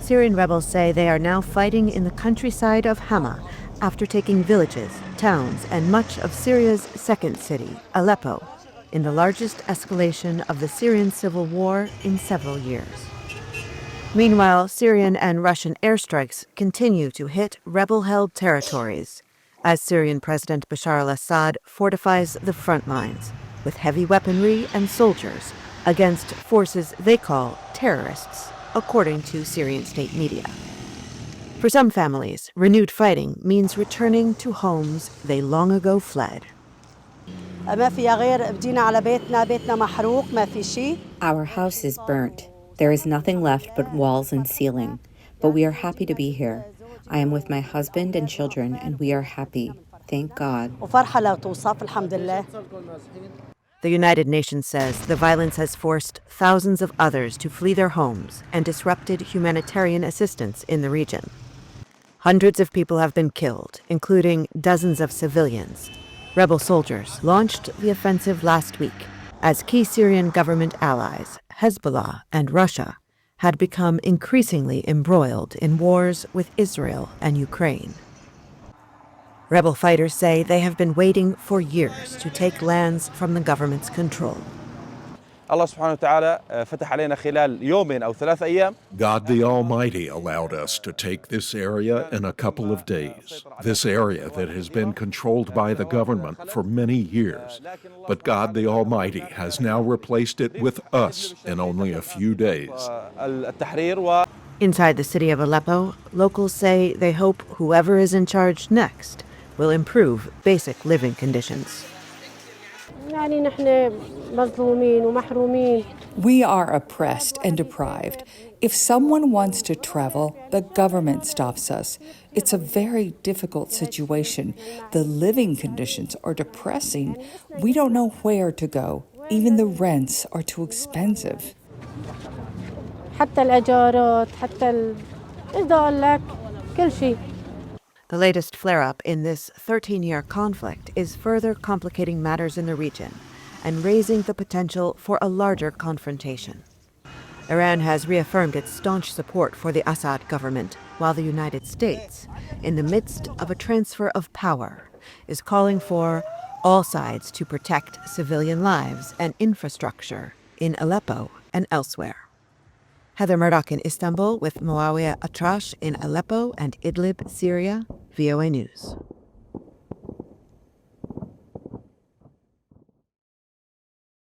Syrian rebels say they are now fighting in the countryside of Hama after taking villages, towns, and much of Syria's second city, Aleppo, in the largest escalation of the Syrian civil war in several years. Meanwhile, Syrian and Russian airstrikes continue to hit rebel-held territories as Syrian President Bashar al-Assad fortifies the front lines with heavy weaponry and soldiers against forces they call terrorists, according to Syrian state media. For some families, renewed fighting means returning to homes they long ago fled. Our house is burnt. There is nothing left but walls and ceiling, but we are happy to be here. I am with my husband and children, and we are happy. Thank God. The United Nations says the violence has forced thousands of others to flee their homes and disrupted humanitarian assistance in the region. Hundreds of people have been killed, including dozens of civilians. Rebel soldiers launched the offensive last week as key Syrian government allies, Hezbollah and Russia, had become increasingly embroiled in wars with Israel and Ukraine. Rebel fighters say they have been waiting for years to take lands from the government's control. God the Almighty allowed us to take this area in a couple of days, this area that has been controlled by the government for many years. But God the Almighty has now replaced it with us in only a few days. Inside the city of Aleppo, locals say they hope whoever is in charge next will improve basic living conditions. We are oppressed and deprived. If someone wants to travel, the government stops us. It's a very difficult situation. The living conditions are depressing. We don't know where to go. Even the rents are too expensive. The latest flare-up in this 13-year conflict is further complicating matters in the region and raising the potential for a larger confrontation. Iran has reaffirmed its staunch support for the Assad government, while the United States, in the midst of a transfer of power, is calling for all sides to protect civilian lives and infrastructure in Aleppo and elsewhere. Heather Murdoch in Istanbul with Muawiyah Atrash in Aleppo and Idlib, Syria, VOA News.